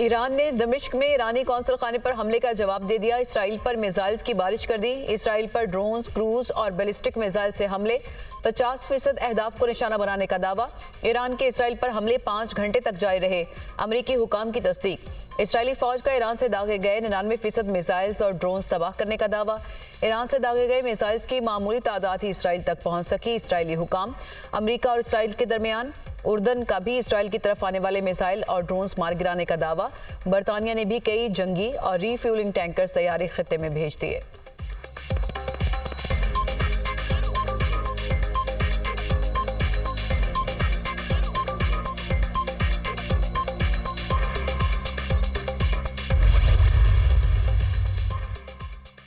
Iran ने दमिश्क में ईरानी कौंसल खाने पर हमले का जवाब दे दिया। इसराइल पर मिसाइल्स की बारिश कर दी। इसराइल पर ड्रोन्स, क्रूज और बैलिस्टिक मिसाइल से हमले। 50% अहदाफ को निशाना बनाने का दावा। ईरान के इसराइल पर हमले 5 घंटे तक जारी रहे। अमरीकी हुकाम की तस्दीक। इसराइली फौज का ईरान से दागे गए 99% मिसाइल्स और ड्रोन्स तबाह करने का दावा। ईरान से दागे गए मिसाइल्स की मामूली तादाद ही इसराइल तक पहुंच सकी। इसराइली हुकाम। अमरीका और इसराइल के दरमियान। उर्दन का भी इसराइल की तरफ आने वाले मिसाइल और ड्रोन्स मार गिराने का दावा। बरतानिया ने भी कई जंगी और रीफ्यूलिंग टैंकर्स तैयारी खित्ते में भेज दिए।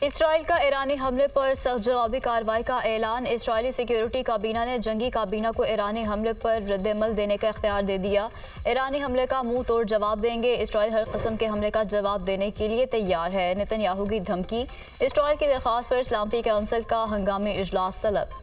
इसराइल का ईरानी हमले पर सख्त जवाबी कार्रवाई का ऐलान। इसराइली सिक्योरिटी काबीना ने जंगी काबीना को ईरानी हमले पर रद्दअमल देने का इख्तियार दे दिया। ईरानी हमले का मुंह तोड़ जवाब देंगे। इसराइल हर किस्म के हमले का जवाब देने के लिए तैयार है। नेतन्याहू की धमकी। इसराइल की दरख्वास्त पर सलामती काउंसिल का हंगामी इजलास तलब।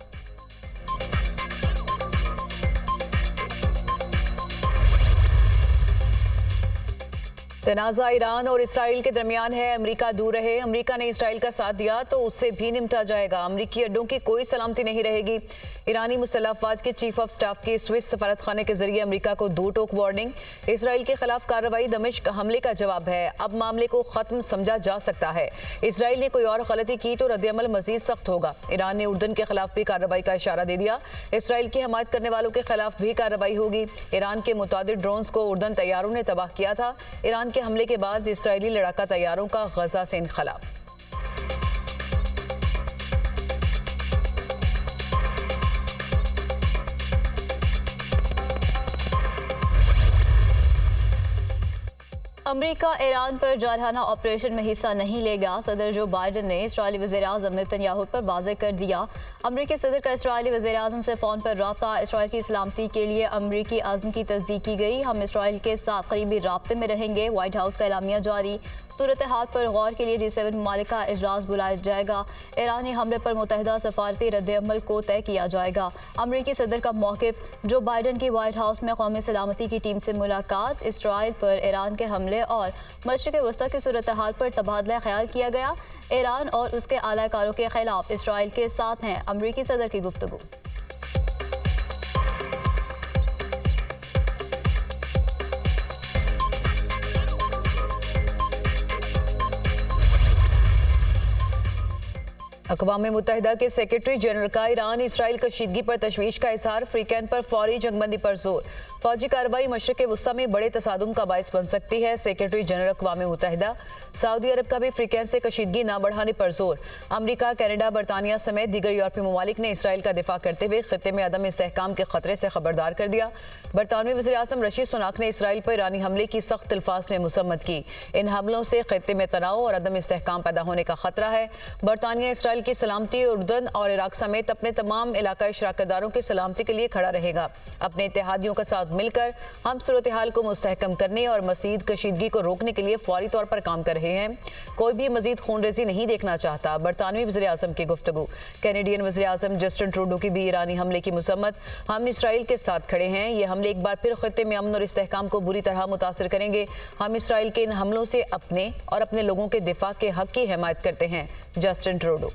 तनाज़ा ईरान और इसराइल के दरमियान है। अमेरिका दूर रहे। अमेरिका ने इसराइल का साथ दिया तो उससे भी निपटा जाएगा। अमेरिकी अड्डों की कोई सलामती नहीं रहेगी। ईरानी मुसल्लह अफवाज के चीफ ऑफ स्टाफ की स्विस सफारत खाने के जरिए अमेरिका को 2 टोक वार्निंग। इसराइल के खिलाफ कार्रवाई दमिश्क हमले का जवाब है। अब मामले को खत्म समझा जा सकता है। इसराइल ने कोई और गलती की तो रद्दअमल मजीद सख्त होगा। ईरान ने उर्दन के खिलाफ भी कार्रवाई का इशारा दे दिया। इसराइल की हमायत करने वालों के खिलाफ भी कार्रवाई होगी। ईरान के मुतादिद ड्रोन्स को उर्दन तैयारों ने तबाह किया था। ईरान के हमले के बाद इसराइली लड़ाका तैयारों का गजा से इनखला। अमेरिका ईरान पर जारहाना ऑपरेशन में हिस्सा नहीं लेगा। सदर जो बाइडन ने इसराइली वज़ीर-ए-आज़म नेतन्याहू पर वाज़ेह कर दिया। अमेरिकी सदर का इसराइली वज़ीर-ए-आज़म से फ़ोन पर रब्ता। इसराइल की सलामती के लिए अमेरिकी आज़म की तस्दीक की गई। हम इसराइल के साथ करीबी राब्ते में रहेंगे। व्हाइट हाउस का एलामिया जारी। सूरत हाल पर गौर के लिए G7 ममालिक का इजलास बुलाया जाएगा। ईरानी हमले पर मुतहदा सफारती रद्दअमल को तय किया जाएगा। अमेरिकी सदर का मौक़िफ़। जो बाइडन की व्हाइट हाउस में कौमी सलामती की टीम से मुलाकात। इसराइल पर ईरान के हमले और मशरिक़ वस्ता की सूरत हाल पर तबादला ख्याल किया गया। ईरान और उसके आलाकारों के खिलाफ इसराइल के साथ हैं। अमेरिकी सदर की गुफ्तगू। अक़वाम मुत्तहिदा के सेक्रेटरी जनरल का ईरान इसराइल कशीदगी पर तशवीश का इज़हार। फ्रीकैन पर फौरी जंगबंदी पर जोर। फौजी कार्रवाई मशरिक़ वस्ता में बड़े तसादुम का बाइस बन सकती है। सेक्रेटरी जनरल अक़वाम मुत्तहिदा। सऊदी अरब का भी फ्रीकैन से कशीदगी न बढ़ाने पर जोर। अमरीका, कनाडा, बरतानिया समेत दीगर यूरोपीय ममालिक ने इसराइल का दिफा करते हुए खित्ते में अदम इस्तेहकाम के खतरे से खबरदार कर दिया। बरतानवी वज़ीर-ए-आज़म रशीद सुनाक ने इसराइल पर ईरानी हमले की सख्त अल्फाज में मुसम्मत की। इन हमलों से खित्ते में तनाव और अदम इस्तेहकाम पैदा होने का खतरा है। बरतानिया इसराइल की सलामती, उर्दन और इराक समेत अपने तमाम इलाकाई शराकतदारों की सलामती के लिए खड़ा रहेगा। अपने इत्तेहादियों के साथ मिलकर हम सूरत हाल को मुस्तहकम करने और मज़ीद कशीदगी को रोकने के लिए फौरी तौर पर काम कर रहे हैं। कोई भी मज़ीद खूनरेज़ी नहीं देखना चाहता। बरतानवी वज़ीर-ए-आज़म की गुफ्तगू। कैनेडियन वज़ीर-ए-आज़म जस्टिन ट्रूडो की भी ईरानी हमले की मुसम्मत। हम इसराइल के साथ खड़े हैं। ये हमले एक बार फिर खित्ते में अमन और इस्तेहकाम को बुरी तरह मुतासिर करेंगे। हम इसराइल के इन हमलों से अपने और अपने लोगों के दिफा के हक की हिमायत करते हैं। Justin Trudeau.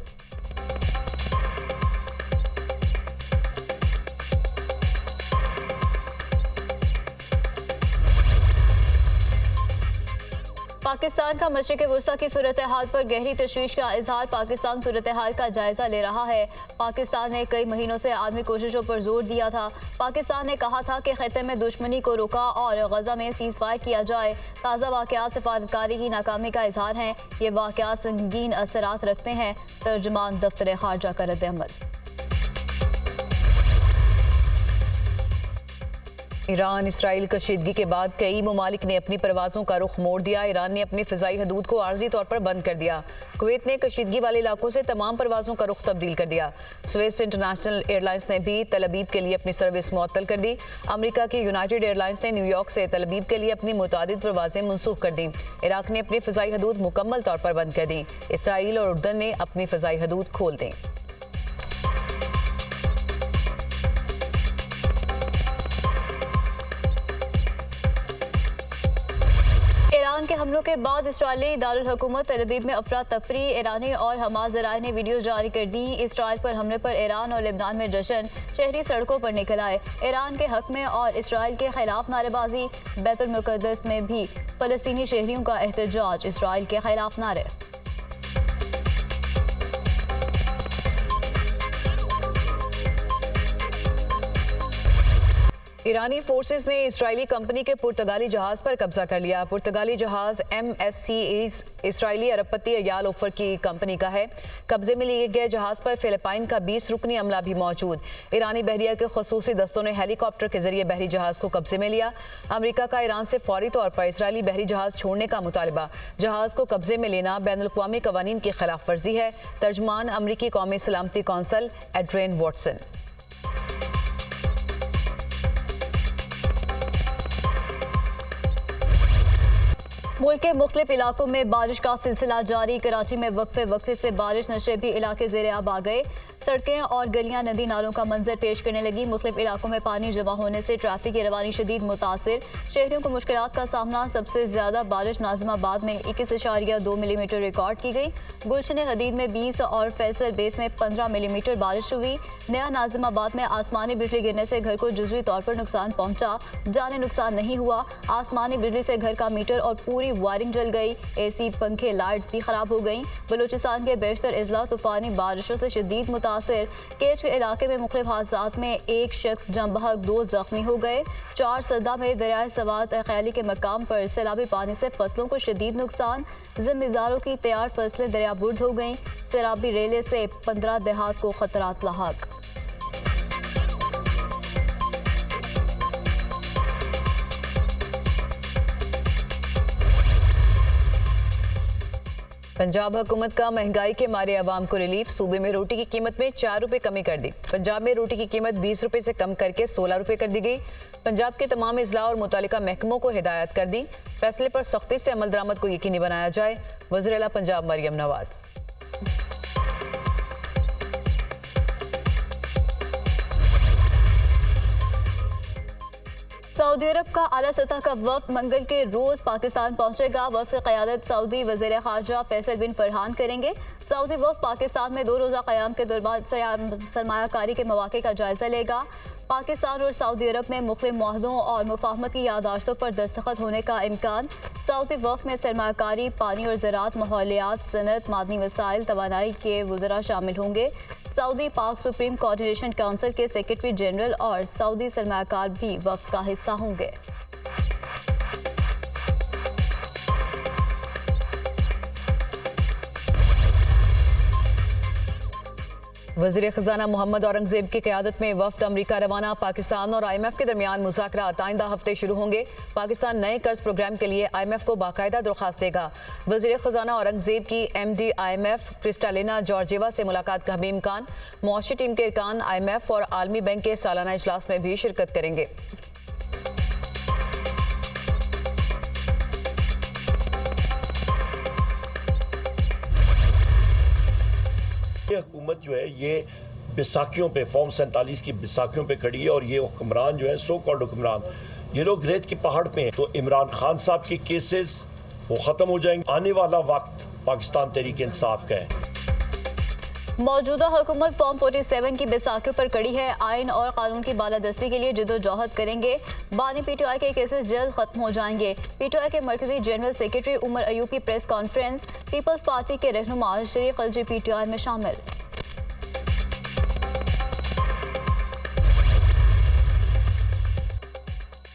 पाकिस्तान का मशरिक़ वस्ता की सूरत हाल पर गहरी तशवीश का इजहार। पाकिस्तान सूरत हाल का जायजा ले रहा है। पाकिस्तान ने कई महीनों से आलमी कोशिशों पर जोर दिया था। पाकिस्तान ने कहा था कि खित्ते में दुश्मनी को रोका और गजा में सीज़ फायर किया जाए। ताज़ा वाक़यात सिफारतकारी की नाकामी का इजहार हैं। ये वाक़यात संगीन असरात रखते हैं। तर्जुमान दफ्तर खारजा का रद्दअमल। ईरान इसराइल कशीदगी के बाद कई ममालिक ने अपनी परवाज़ों का रुख मोड़ दिया। ईरान ने अपनी फ़िज़ाई हदूद को आर्जी तौर पर बंद कर दिया। कुवैत ने कशीदगी वाले इलाकों से तमाम परवाज़ों का रुख तब्दील कर दिया। स्विस इंटरनेशनल एयरलाइंस ने भी तल अबीब के लिए अपनी सर्विस मुअत्तल कर दी। अमरीका की यूनाइटेड एयरलाइंस ने न्यूयॉर्क से तल अबीब के लिए अपनी मुतादिद परवाज़ें मनसूख कर दी। इराक ने अपनी फ़िज़ाई हदूद मुकम्मल तौर पर बंद कर दी। इसराइल और उर्दन ने अपनी फ़िज़ाई हदूद खोल दी। ईरान के हमलों के बाद इसराइली दारुल हुकूमत तेल अवीव में अफरा तफरी। ईरानी और हमास ज़राए ने वीडियो जारी कर दी। इसराइल पर हमले पर ईरान और लेबनान में जश्न, शहरी सड़कों पर निकल आए। ईरान के हक में और इसराइल के खिलाफ नारेबाजी। बैतुल मुक़द्दस में भी फ़लस्तीनी शहरियों का एहतजाज, इसराइल के खिलाफ नारे। ईरानी फोर्सेस ने इजरायली कंपनी के पुर्तगाली जहाज पर कब्जा कर लिया। पुर्तगाली जहाज MSC इजरायली अरबपति अयाल ओफर की कंपनी का है। कब्जे में लिए गए जहाज पर फिलिपाइन का 20 रुकनी अमला भी मौजूद। ईरानी बहरिया के खसूसी दस्तों ने हेलीकॉप्टर के जरिए बहरी जहाज को कब्जे में लिया। अमेरिका का ईरान से फौरी तौर पर इजरायली बहरी जहाज छोड़ने का मुतालबा। जहाज को कब्जे में लेना बैनुल-अक़वामी कवानीन की खिलाफ वर्जी है। तर्जुमान अमरीकी कौमी सलामती कौंसल एड्रियन वॉटसन। मुल्क के मुख्तलिफ इलाकों में बारिश का सिलसिला जारी। कराची में वक्फे से बारिश, नशेबी इलाके ज़ेर-आब आ गए। सड़कें और गलियां नदी नालों का मंजर पेश करने लगी। मुख्तलिफ इलाकों में पानी जमा होने से ट्रैफिक की रवानी शदीद मुतासिर। शहरियों को मुश्किलात का सामना। सबसे ज़्यादा बारिश नाज़िमाबाद में 21.2 मिलीमीटर रिकॉर्ड की गई। गुलशन हदीद में 20 और फैसल बेस में 15 मिलीमीटर बारिश हुई। नया नाज़िमाबाद में आसमानी बिजली गिरने से घर को जुज़वी तौर पर नुकसान पहुंचा, जाने नुकसान नहीं हुआ। आसमानी बिजली से घर का मीटर और पूरी वायरिंग जल गई। AC, पंखे, लाइट्स भी खराब हो गई। बलूचिस्तान के बेशतर अजला तूफानी बारिशों से शदीद मुतासिर। केच के इलाके में मुख्तलिफ हादसात में एक शख्स जम बहक, 2 जख्मी हो गए। 4 सदा में दरियाए सवात ख्याली के मकाम पर सैलाबी पानी से फसलों को शदीद नुकसान। जिम्मेदारों की तैयार फसलें दरियाबुर्द हो गईं। सैलाबी रेले से 15 देहात को खतरात लाहक। पंजाब हुकूमत का महंगाई के मारे अवाम को रिलीफ। सूबे में रोटी की कीमत में 4 रुपए कमी कर दी। पंजाब में रोटी की कीमत 20 रुपए से कम करके 16 रुपए कर दी गई। पंजाब के तमाम इजला और मुतालिका महकमों को हिदायत कर दी, फैसले पर सख्ती से अमल दरामद को यकीनी बनाया जाए। वज़ीर आला पंजाब मरियम नवाज। सऊदी अरब का आला सतह का वफ्द मंगल के रोज पाकिस्तान पहुंचेगा। वफ्द की क़यादत सऊदी वज़ीर ख़ारजा फैसल बिन फरहान करेंगे। सऊदी वफ्द पाकिस्तान में 2 रोज़ा क़याम के दौरान सरमायाकारी के मौक़े का जायज़ा लेगा। पाकिस्तान और सऊदी अरब में मुख्तलिफ मुआहदों और मुफाहमत की यादाश्तों पर दस्तखत होने का इम्कान। सऊदी वफ्द में सरमायाकारी, पानी और ज़राअत, माहौलियात, सनत, मादनी वसाइल, तवानाई के वज़रा शामिल होंगे। सऊदी पाक सुप्रीम कोऑर्डिनेशन काउंसिल के सेक्रेटरी जनरल और सऊदी सरमायाकार भी वफ्द का हिस्सा होंगे। वज़ीर ख़ज़ाना मोहम्मद औरंगज़ेब की क़यादत में वफ़द अमरीका रवाना। पाकिस्तान और IMF के दरमियान मुज़ाकरात आइंदा हफ्ते शुरू होंगे। पाकिस्तान नए कर्ज प्रोग्राम के लिए IMF को बाकायदा दरख्वास्त देगा। वज़ीर ख़ज़ाना औरंगज़ेब की MD IMF क्रिस्टालिना जॉर्जिएवा से मुलाकात का भी इम्कान। मुआशी टीम के अरकान IMF और आलमी बैंक के सालाना इजलास में भी शिरकत करेंगे। ये हुकूमत जो है ये बैसाखियों पे, फॉर्म 47 की बैसाखियों पे खड़ी है और ये हुक्मरान जो है, सो कॉल्ड हुक्मरान, ये लोग रेत के पहाड़ पे हैं। तो इमरान खान साहब के केसेस वो ख़त्म हो जाएंगे। आने वाला वक्त पाकिस्तान तहरीक इंसाफ का है। मौजूदा हुकूमत फॉर्म 47 की बैसाखियों पर कड़ी है। आइन और कानून की बालादस्ती के लिए जदोजहद करेंगे। बानी PTI के केसेस जल्द खत्म हो जाएंगे। PTI के मरकजी जनरल सेक्रेटरी उमर अयूब की प्रेस कॉन्फ्रेंस। पीपल्स पार्टी के रहनुमा शरीफ खलजी PTI में शामिल।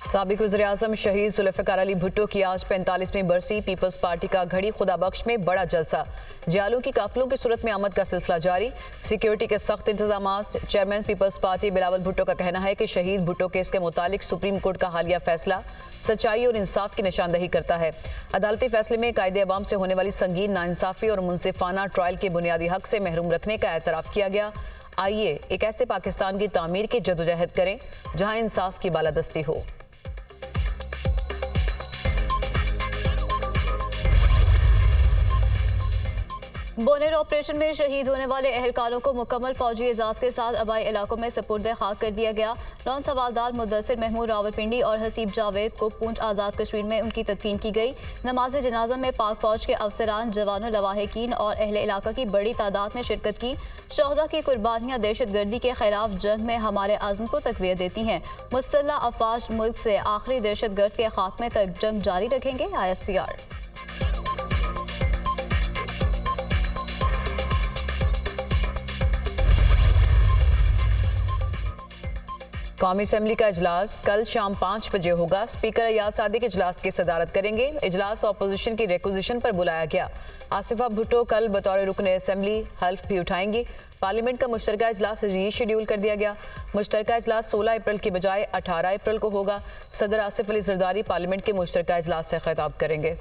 साबिक वज़ीर-ए-आज़म शहीद जुल्फ़िकार अली भुट्टो की आज 45वीं बरसी। पीपल्स पार्टी का घड़ी खुदा बख्श में बड़ा जलसा। जालों की काफिलों की सूरत में आमद का सिलसिला जारी। सिक्योरिटी के सख्त इंतजामात। चेयरमैन पीपल्स पार्टी बिलावल भुट्टो का कहना है कि शहीद भुट्टो केस के मुतालिक सुप्रीम कोर्ट का हालिया फैसला सच्चाई और इंसाफ की निशानदही करता है। अदालती फैसले में कायदे अवाम से होने वाली संगीन नाइंसाफी और मुनसिफाना ट्रायल के बुनियादी हक से महरूम रखने का एतराफ़ किया गया। आइए एक ऐसे पाकिस्तान की तामीर की जदोजहद करें जहाँ इंसाफ की बालादस्ती हो। बोनेरो ऑपरेशन में शहीद होने वाले एहलकारों को मुकम्मल फौजी एजाज के साथ आबाई इलाकों में सपुर्द खाक कर दिया गया। नॉन सवालदार मुद्दसिर महमूद रावलपिंडी और हसीब जावेद को पूंछ आज़ाद कश्मीर में उनकी तदफीन की गई। नमाज जनाजा में पाक फौज के अफसरान, जवानों, लवाहिकीन और अहले इलाका की बड़ी तादाद ने शिरकत की। शोहदा की कुर्बानियाँ दहशत गर्दी के खिलाफ जंग में हमारे आज़म को तक़वियत देती हैं। मुसल्लह अफवाज मुल्क से आखिरी दहशत गर्द के खात्मे तक जंग जारी रखेंगे। ISPR। कौमी असम्बली का इजलास कल शाम 5 बजे होगा। स्पीकर अयाज सादिक इजलास की सदारत करेंगे। इजलास ऑपोजिशन की रिक्वेजिशन पर बुलाया गया। आसिफा भुट्टो कल बतौर रुकन असम्बली हल्फ भी उठाएंगी। पार्लियामेंट का मुश्तरका इजलास रीशेड्यूल कर दिया गया। मुश्तरका इजलास 16 अप्रैल की बजाय 18 अप्रैल को होगा। सदर आसिफ अली जरदारी पार्लियामेंट के मुश्तरका इजलास से खिताब करेंगे।